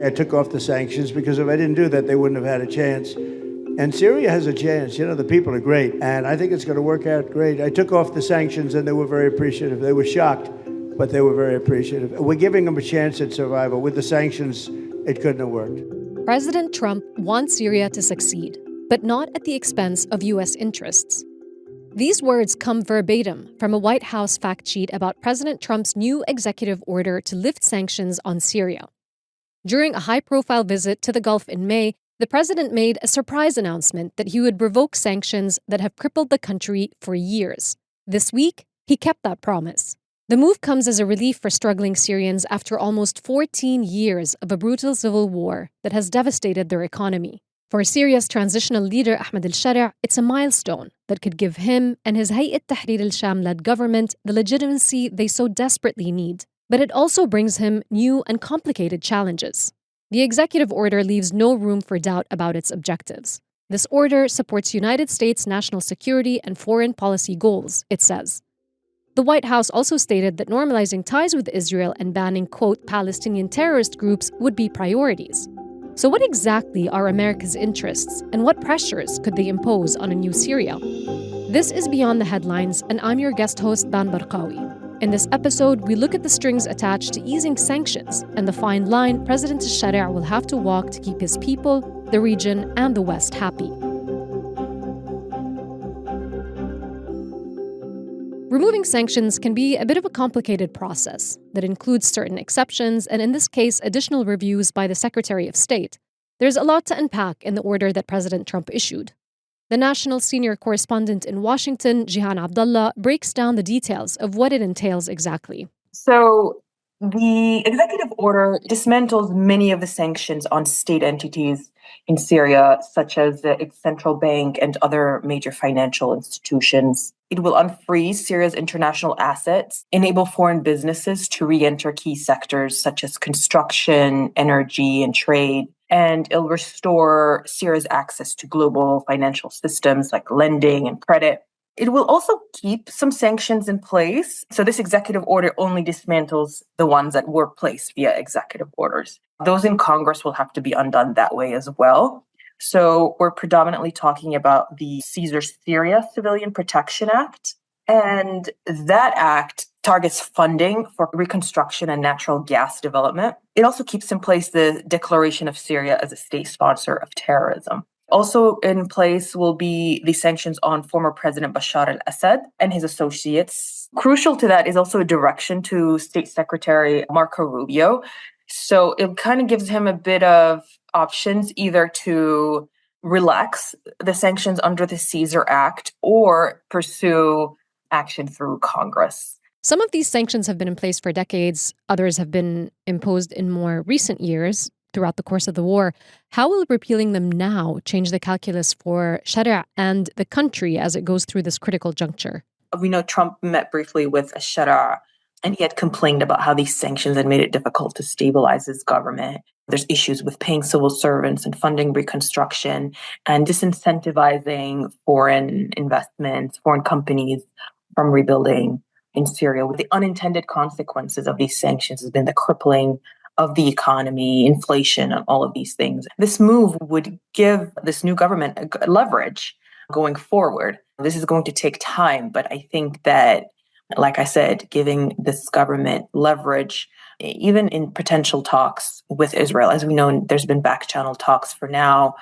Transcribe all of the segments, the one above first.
I took off the sanctions because if I didn't do that, they wouldn't have had a chance. And Syria has a chance. The people are great, and I think it's going to work out great. I took off the sanctions, and they were very appreciative. They were shocked, but they were very appreciative. We're giving them a chance at survival. With the sanctions, it couldn't have worked. President Trump wants Syria to succeed, but not at the expense of U.S. interests. These words come verbatim from a White House fact sheet about President Trump's new executive order to lift sanctions on Syria. During a high-profile visit to the Gulf in May, the president made a surprise announcement that he would revoke sanctions that have crippled the country for years. This week, he kept that promise. The move comes as a relief for struggling Syrians after almost 14 years of a brutal civil war that has devastated their economy. For Syria's transitional leader, Ahmad Al Shara, it's a milestone that could give him and his Hayat Tahrir Al Sham-led government the legitimacy they so desperately need. But it also brings him new and complicated challenges. The executive order leaves no room for doubt about its objectives. This order supports United States national security and foreign policy goals, it says. The White House also stated that normalizing ties with Israel and banning, quote, Palestinian terrorist groups would be priorities. So what exactly are America's interests, and what pressures could they impose on a new Syria? This is Beyond the Headlines, and I'm your guest host, Ban Barqawi. In this episode, we look at the strings attached to easing sanctions and the fine line President Al Shara will have to walk to keep his people, the region, and the West happy. Removing sanctions can be a bit of a complicated process that includes certain exceptions and, in this case, additional reviews by the Secretary of State. There's a lot to unpack in the order that President Trump issued. The national senior correspondent in Washington, Jihan Abdullah, breaks down the details of what it entails exactly. So the executive order dismantles many of the sanctions on state entities in Syria, such as its central bank and other major financial institutions. It will unfreeze Syria's international assets, enable foreign businesses to re-enter key sectors such as construction, energy, and trade, and it'll restore Syria's access to global financial systems like lending and credit. It will also keep some sanctions in place. So this executive order only dismantles the ones that were placed via executive orders. Those in Congress will have to be undone that way as well. So we're predominantly talking about the Caesar Syria Civilian Protection Act. And that act targets funding for reconstruction and natural gas development. It also keeps in place the declaration of Syria as a state sponsor of terrorism. Also in place will be the sanctions on former President Bashar al-Assad and his associates. Crucial to that is also a direction to State Secretary Marco Rubio. So it kind of gives him a bit of options either to relax the sanctions under the Caesar Act or pursue action through Congress. Some of these sanctions have been in place for decades. Others have been imposed in more recent years throughout the course of the war. How will repealing them now change the calculus for Shara and the country as it goes through this critical juncture? We know Trump met briefly with Shara, and he had complained about how these sanctions had made it difficult to stabilize his government. There's issues with paying civil servants and funding reconstruction and disincentivizing foreign investments, foreign companies from rebuilding in Syria. With the unintended consequences of these sanctions has been the crippling of the economy, inflation, and all of these things. This move would give this new government a leverage going forward. This is going to take time, but I think that, like I said, giving this government leverage, even in potential talks with Israel, as we know, there's been back channel talks for now,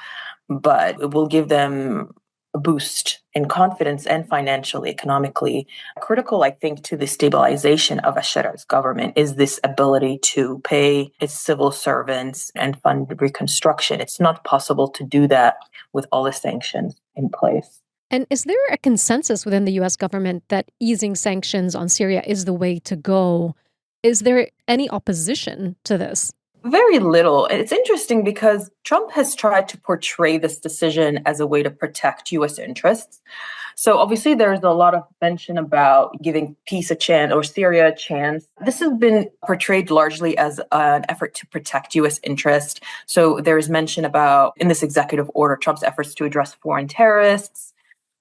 but it will give them a boost in confidence and financially, economically. Critical, I think, to the stabilization of Shara's government is this ability to pay its civil servants and fund reconstruction. It's not possible to do that with all the sanctions in place. And is there a consensus within the U.S. government that easing sanctions on Syria is the way to go? Is there any opposition to this? Very little. It's interesting because Trump has tried to portray this decision as a way to protect U.S. interests. So obviously there's a lot of mention about giving peace a chance or Syria a chance. This has been portrayed largely as an effort to protect U.S. interest. So there's mention about, in this executive order, Trump's efforts to address foreign terrorists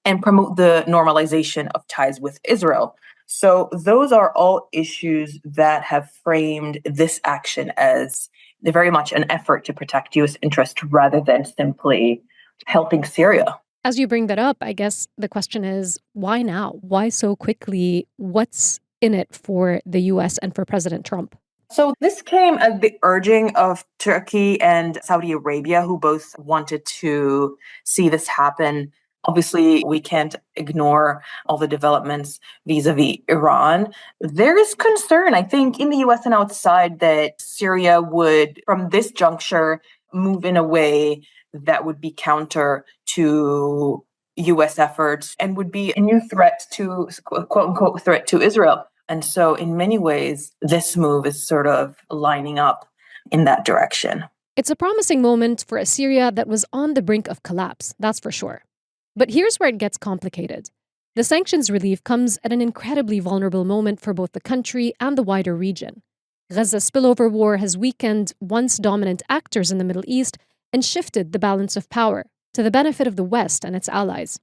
and promote the normalization of ties with Israel. So those are all issues that have framed this action as very much an effort to protect U.S. interests rather than simply helping Syria. As you bring that up, I guess the question is, why now? Why so quickly? What's in it for the US and for President Trump? So this came at the urging of Turkey and Saudi Arabia, who both wanted to see this happen. Obviously, we can't ignore all the developments vis-a-vis Iran. There is concern, I think, in the US and outside that Syria would, from this juncture, move in a way that would be counter to US efforts and would be a new threat to, quote unquote, threat to Israel. And so, in many ways, this move is sort of lining up in that direction. It's a promising moment for a Syria that was on the brink of collapse, that's for sure. But here's where it gets complicated. The sanctions relief comes at an incredibly vulnerable moment for both the country and the wider region. Gaza's spillover war has weakened once dominant actors in the Middle East and shifted the balance of power to the benefit of the West and its allies.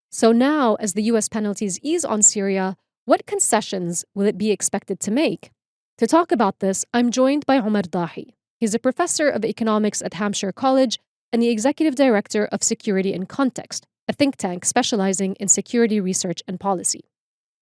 So now, as the US penalties ease on Syria, what concessions will it be expected to make? To talk about this, I'm joined by Omar Dahi. He's a professor of economics at Hampshire College and the executive director of Security in Context, a think tank specializing in security research and policy.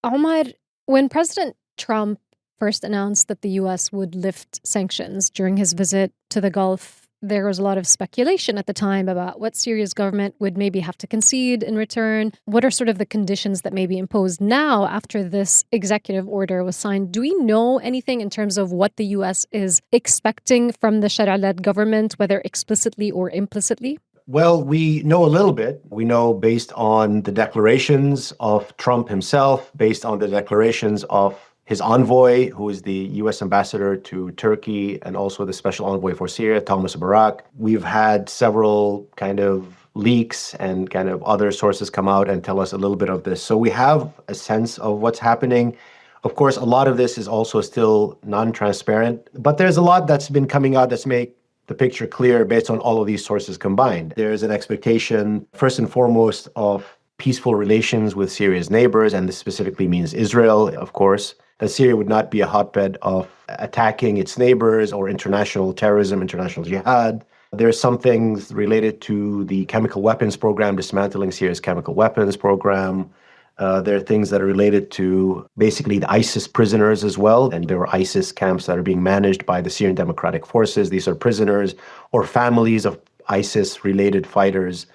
Omar, when President Trump first announced that the US would lift sanctions during his visit to the Gulf, there was a lot of speculation at the time about what Syria's government would maybe have to concede in return. What are sort of the conditions that may be imposed now after this executive order was signed? Do we know anything in terms of what the US is expecting from the Shara-led government, whether explicitly or implicitly? Well, we know a little bit. We know based on the declarations of Trump himself, based on the declarations of his envoy, who is the U.S. ambassador to Turkey and also the special envoy for Syria, Thomas Barak. We've had several kind of leaks and kind of other sources come out and tell us a little bit of this. So we have a sense of what's happening. Of course, a lot of this is also still non-transparent, but there's a lot that's been coming out that's made the picture clear based on all of these sources combined. There's an expectation, first and foremost, of peaceful relations with Syria's neighbors, and this specifically means Israel, of course, that Syria would not be a hotbed of attacking its neighbors or international terrorism, international jihad. There are some things related to the chemical weapons program, dismantling Syria's chemical weapons program. There are things that are related to basically the ISIS prisoners as well. And there are ISIS camps that are being managed by the Syrian Democratic Forces. These are prisoners or families of ISIS-related fighters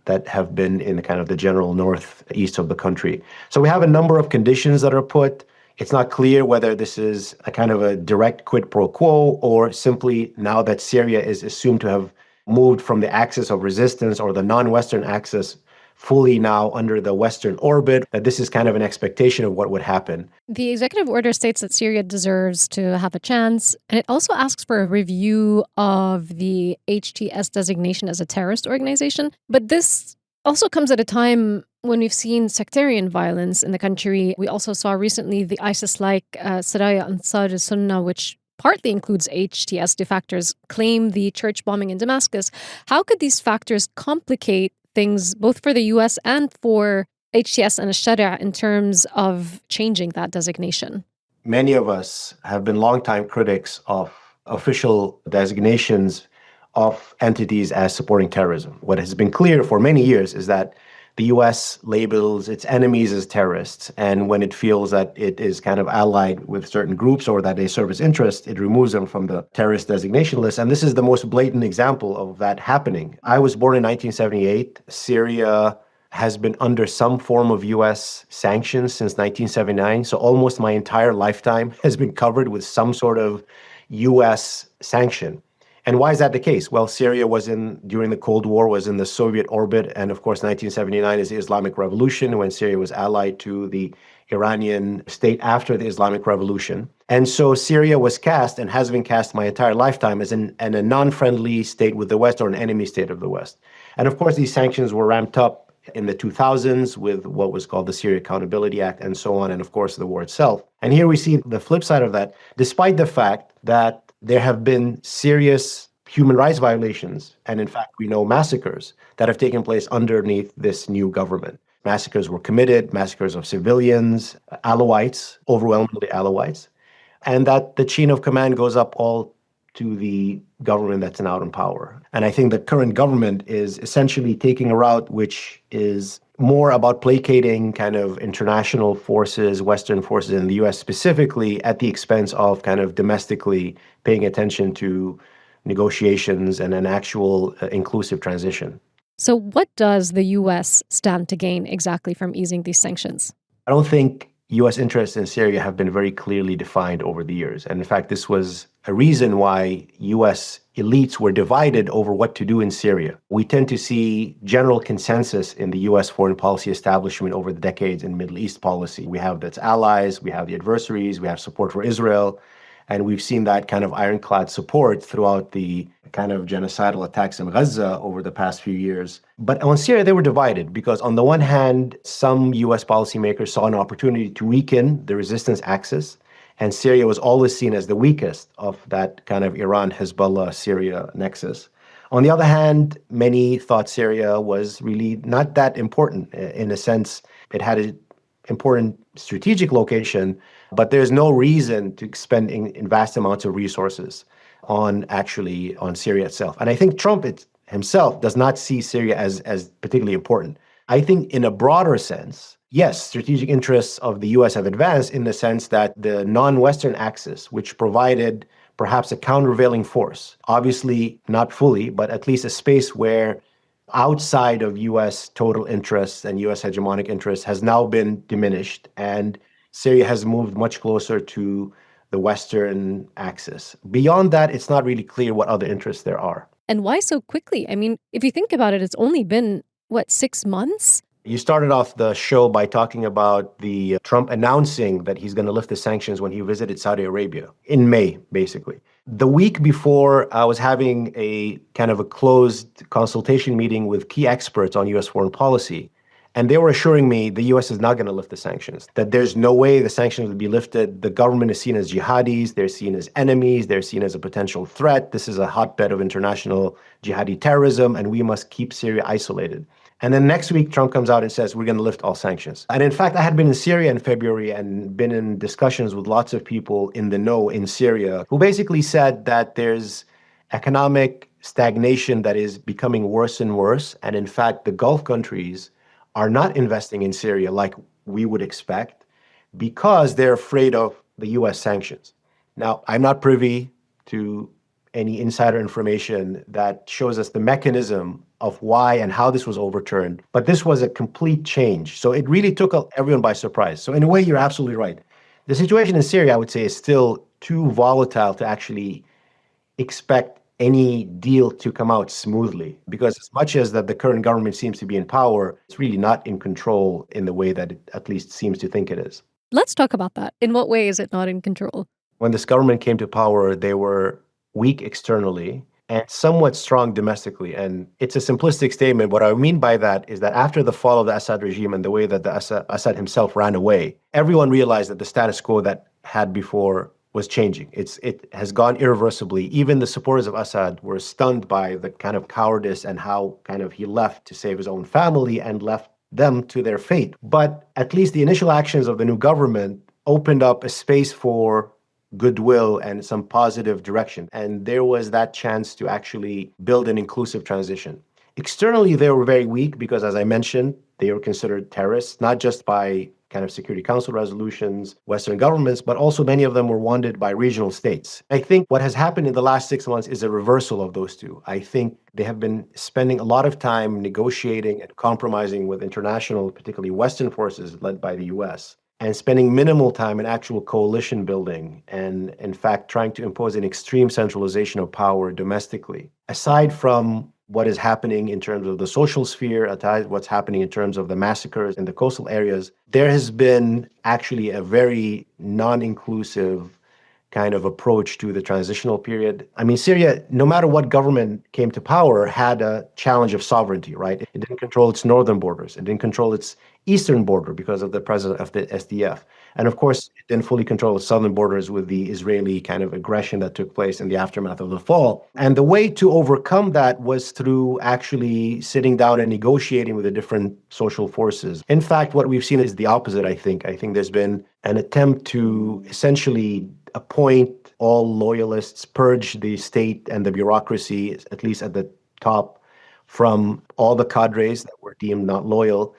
that have been in kind of the general northeast of the country. So we have a number of conditions that are put. It's not clear whether this is a kind of a direct quid pro quo or simply now that Syria is assumed to have moved from the axis of resistance or the non-Western axis fully now under the Western orbit, that this is kind of an expectation of what would happen. The executive order states that Syria deserves to have a chance, and it also asks for a review of the HTS designation as a terrorist organization. But this also comes at a time when we've seen sectarian violence in the country. We also saw recently the ISIS-like Saraya Ansar al-Sunnah, which partly includes HTS defectors, claim the church bombing in Damascus. How could these factors complicate things both for the US and for HTS and Al-Shara in terms of changing that designation? Many of us have been longtime critics of official designations of entities as supporting terrorism. What has been clear for many years is that the US labels its enemies as terrorists, and when it feels that it is kind of allied with certain groups or that they serve its interests, it removes them from the terrorist designation list. And this is the most blatant example of that happening. I was born in 1978. Syria has been under some form of US sanctions since 1979. So almost my entire lifetime has been covered with some sort of US sanction. And why is that the case? Well, Syria during the Cold War, was in the Soviet orbit. And of course, 1979 is the Islamic Revolution, when Syria was allied to the Iranian state after the Islamic Revolution. And so Syria was cast and has been cast my entire lifetime as a non-friendly state with the West or an enemy state of the West. And of course, these sanctions were ramped up in the 2000s with what was called the Syria Accountability Act and so on, and of course, the war itself. And here we see the flip side of that, despite the fact that there have been serious human rights violations, and in fact, we know massacres that have taken place underneath this new government. Massacres were committed, massacres of civilians, Alawites, overwhelmingly Alawites, and that the chain of command goes up all to the government that's now in power. And I think the current government is essentially taking a route which is more about placating kind of international forces, Western forces in the US specifically, at the expense of kind of domestically paying attention to negotiations and an actual inclusive transition. So, what does the US stand to gain exactly from easing these sanctions? I don't think US interests in Syria have been very clearly defined over the years. And in fact, this was a reason why US elites were divided over what to do in Syria. We tend to see general consensus in the US foreign policy establishment over the decades in Middle East policy. We have its allies, we have the adversaries, we have support for Israel. And we've seen that kind of ironclad support throughout the kind of genocidal attacks in Gaza over the past few years. But on Syria, they were divided because on the one hand, some US policymakers saw an opportunity to weaken the resistance axis. And Syria was always seen as the weakest of that kind of Iran-Hezbollah-Syria nexus. On the other hand, many thought Syria was really not that important. In a sense, it had an important strategic location, but there's no reason to spend in vast amounts of resources on Syria itself. And I think Trump himself does not see Syria as particularly important. I think in a broader sense, yes, strategic interests of the US have advanced in the sense that the non-Western axis, which provided perhaps a countervailing force, obviously not fully, but at least a space where outside of US total interests and US hegemonic interests has now been diminished, and Syria has moved much closer to the Western axis. Beyond that, it's not really clear what other interests there are. And why so quickly? I mean, if you think about it, it's only been, 6 months? You started off the show by talking about the Trump announcing that he's going to lift the sanctions when he visited Saudi Arabia in May, basically. The week before, I was having a kind of a closed consultation meeting with key experts on U.S. foreign policy. And they were assuring me the U.S. is not going to lift the sanctions, that there's no way the sanctions would be lifted. The government is seen as jihadis. They're seen as enemies. They're seen as a potential threat. This is a hotbed of international jihadi terrorism, and we must keep Syria isolated. And then next week, Trump comes out and says, we're going to lift all sanctions. And in fact, I had been in Syria in February and been in discussions with lots of people in the know in Syria who basically said that there's economic stagnation that is becoming worse and worse. And in fact, the Gulf countries are not investing in Syria like we would expect because they're afraid of the US sanctions. Now, I'm not privy to any insider information that shows us the mechanism of why and how this was overturned, but this was a complete change. So it really took everyone by surprise. So in a way, you're absolutely right. The situation in Syria, I would say, is still too volatile to actually expect any deal to come out smoothly, because as much as that the current government seems to be in power, it's really not in control in the way that it at least seems to think it is. Let's talk about that. In what way is it not in control? When this government came to power, they were weak externally and somewhat strong domestically. And it's a simplistic statement. What I mean by that is that after the fall of the Assad regime and the way that Assad himself ran away, everyone realized that the status quo that had before was changing. It has gone irreversibly. Even the supporters of Assad were stunned by the kind of cowardice and how kind of he left to save his own family and left them to their fate. But at least the initial actions of the new government opened up a space for goodwill and some positive direction. And there was that chance to actually build an inclusive transition. Externally, they were very weak because, as I mentioned, they were considered terrorists, not just by kind of Security Council resolutions, Western governments, but also many of them were wanted by regional states. I think what has happened in the last 6 months is a reversal of those two. I think they have been spending a lot of time negotiating and compromising with international, particularly Western forces led by the US, and spending minimal time in actual coalition building and, in fact, trying to impose an extreme centralization of power domestically. Aside from what is happening in terms of the social sphere, what's happening in terms of the massacres in the coastal areas, there has been actually a very non-inclusive kind of approach to the transitional period. I mean, Syria, no matter what government came to power, had a challenge of sovereignty, right? It didn't control its northern borders. It didn't control its eastern border because of the presence of the SDF. And of course, it didn't fully control its southern borders with the Israeli kind of aggression that took place in the aftermath of the fall. And the way to overcome that was through actually sitting down and negotiating with the different social forces. In fact, what we've seen is the opposite, I think. I think there's been an attempt to essentially appoint all loyalists, purge the state and the bureaucracy, at least at the top, from all the cadres that were deemed not loyal.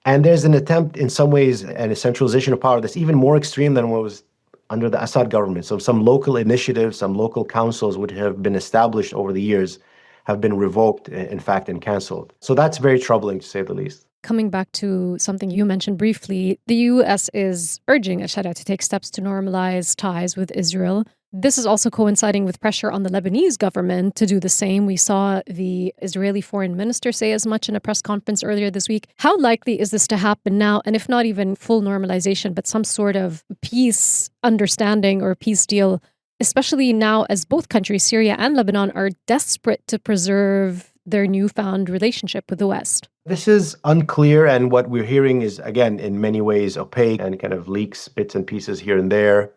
And there's an attempt, in some ways, and a centralization of power that's even more extreme than what was under the Assad government. So some local initiatives, some local councils would have been established over the years have been revoked, in fact, and canceled. So that's very troubling, to say the least. Coming back to something you mentioned briefly, the U.S. is urging Al Shara to take steps to normalize ties with Israel. This is also coinciding with pressure on the Lebanese government to do the same. We saw the Israeli foreign minister say as much in a press conference earlier this week. How likely is this to happen now? And if not even full normalization, but some sort of peace understanding or peace deal, especially now as both countries, Syria and Lebanon, are desperate to preserve their newfound relationship with the West? This is unclear, and what we're hearing is, again, in many ways opaque and kind of leaks bits and pieces here and there.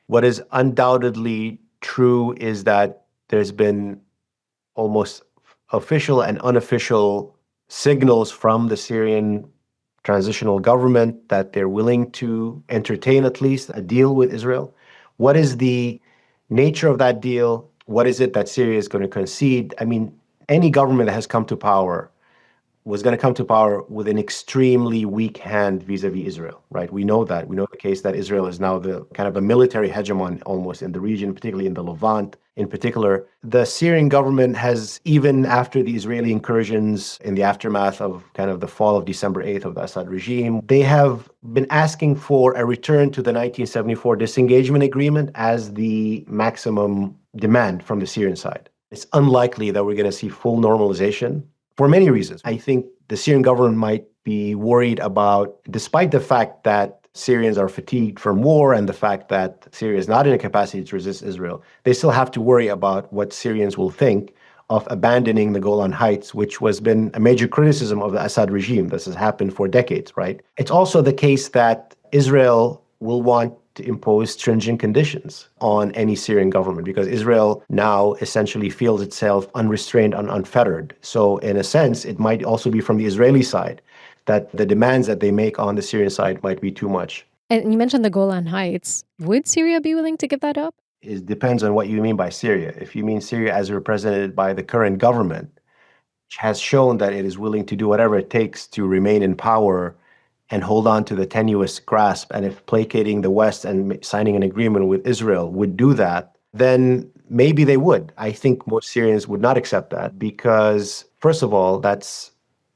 What is undoubtedly true is that there's been almost official and unofficial signals from the Syrian transitional government that they're willing to entertain at least a deal with Israel. What is the nature of that deal? What is it that Syria is going to concede? I mean, any government that has come to power was going to come to power with an extremely weak hand vis-a-vis Israel, right? We know that. We know the case that Israel is now the kind of a military hegemon almost in the region, particularly in the Levant in particular. The Syrian government has, even after the Israeli incursions in the aftermath of kind of the fall of December 8th of the Assad regime, they have been asking for a return to the 1974 disengagement agreement as the maximum demand from the Syrian side. It's unlikely that we're going to see full normalization for many reasons. I think the Syrian government might be worried about, despite the fact that Syrians are fatigued from war and the fact that Syria is not in a capacity to resist Israel, they still have to worry about what Syrians will think of abandoning the Golan Heights, which has been a major criticism of the Assad regime. This has happened for decades, right? It's also the case that Israel will want to impose stringent conditions on any Syrian government because Israel now essentially feels itself unrestrained and unfettered. So in a sense, it might also be from the Israeli side that the demands that they make on the Syrian side might be too much. And you mentioned the Golan Heights. Would Syria be willing to give that up? It depends on what you mean by Syria. If you mean Syria as represented by the current government, which has shown that it is willing to do whatever it takes to remain in power and hold on to the tenuous grasp, and if placating the West and signing an agreement with Israel would do that, then maybe they would. I think most Syrians would not accept that because, first of all, that's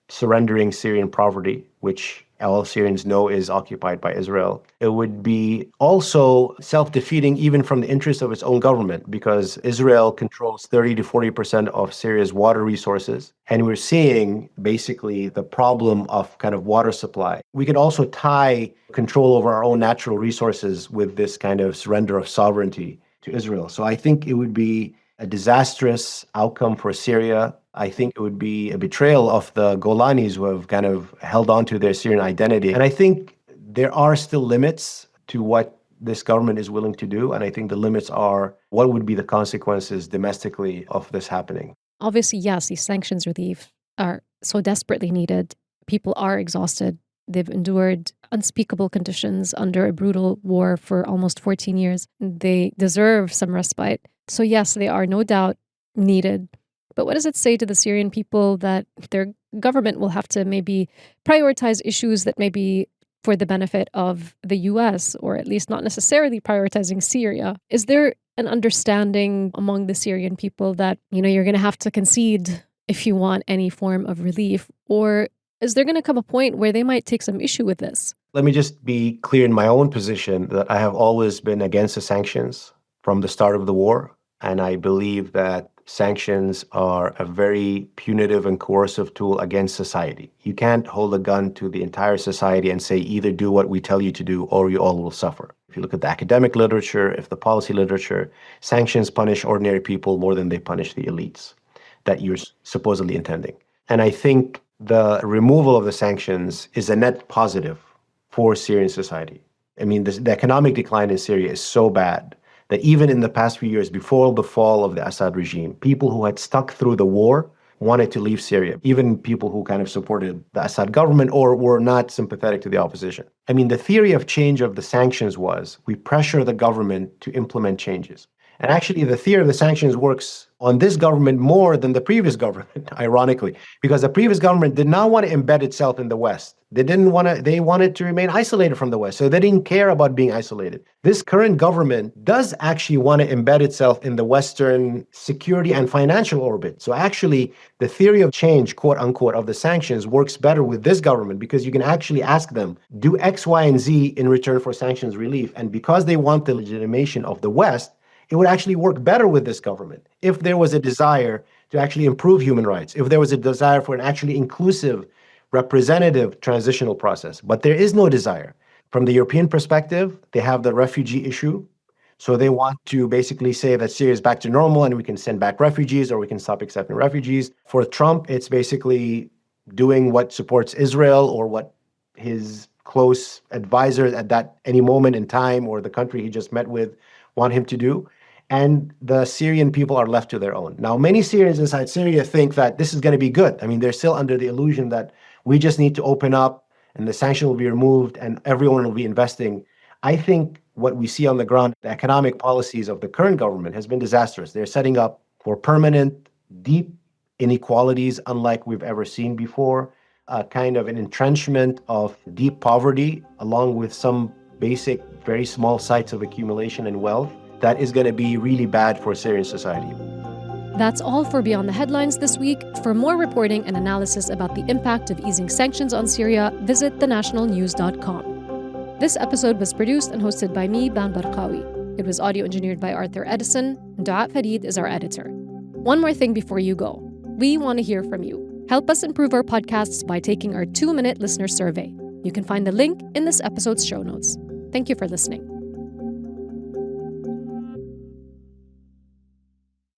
surrendering Syrian property, which all Syrians know is occupied by Israel. It would be also self-defeating even from the interest of its own government because Israel controls 30 to 40% of Syria's water resources. And we're seeing basically the problem of kind of water supply. We could also tie control over our own natural resources with this kind of surrender of sovereignty to Israel. So I think it would be a disastrous outcome for Syria. I think it would be a betrayal of the Golanis who have kind of held on to their Syrian identity. And I think there are still limits to what this government is willing to do. And I think the limits are what would be the consequences domestically of this happening. Obviously, yes, these sanctions relief are so desperately needed. People are exhausted. They've endured unspeakable conditions under a brutal war for almost 14 years. They deserve some respite. So yes, they are no doubt needed. But what does it say to the Syrian people that their government will have to maybe prioritize issues that may be for the benefit of the US, or at least not necessarily prioritizing Syria? Is there an understanding among the Syrian people that, you're going to have to concede if you want any form of relief? Or is there going to come a point where they might take some issue with this? Let me just be clear in my own position that I have always been against the sanctions from the start of the war. And I believe that sanctions are a very punitive and coercive tool against society. You can't hold a gun to the entire society and say either do what we tell you to do or you all will suffer. If you look at the academic literature, if the policy literature, sanctions punish ordinary people more than they punish the elites that you're supposedly intending. And I think the removal of the sanctions is a net positive for Syrian society. I mean, the economic decline in Syria is so bad that even in the past few years before the fall of the Assad regime, people who had stuck through the war wanted to leave Syria, even people who kind of supported the Assad government or were not sympathetic to the opposition. I mean, the theory of change of the sanctions was we pressure the government to implement changes. And actually, the theory of the sanctions works on this government more than the previous government, ironically, because the previous government did not want to embed itself in the West. They wanted to remain isolated from the West. So they didn't care about being isolated. This current government does actually want to embed itself in the Western security and financial orbit. So actually, the theory of change, quote unquote, of the sanctions works better with this government because you can actually ask them, do X, Y, and Z in return for sanctions relief. And because they want the legitimation of the West, it would actually work better with this government if there was a desire to actually improve human rights, if there was a desire for an actually inclusive, representative transitional process. But there is no desire. From the European perspective, they have the refugee issue. So they want to basically say that Syria is back to normal and we can send back refugees or we can stop accepting refugees. For Trump, it's basically doing what supports Israel or what his close advisors at that any moment in time or the country he just met with want him to do. And the Syrian people are left to their own. Now, many Syrians inside Syria think that this is going to be good. I mean, they're still under the illusion that we just need to open up and the sanction will be removed and everyone will be investing. I think what we see on the ground, the economic policies of the current government has been disastrous. They're setting up for permanent, deep inequalities unlike we've ever seen before, a kind of an entrenchment of deep poverty, along with some basic, very small sites of accumulation and wealth. That is going to be really bad for Syrian society. That's all for Beyond the Headlines this week. For more reporting and analysis about the impact of easing sanctions on Syria, visit thenationalnews.com. This episode was produced and hosted by me, Ban Barqawi. It was audio engineered by Arthur Edison, and Du'a Farid is our editor. One more thing before you go. We want to hear from you. Help us improve our podcasts by taking our 2-minute listener survey. You can find the link in this episode's show notes. Thank you for listening.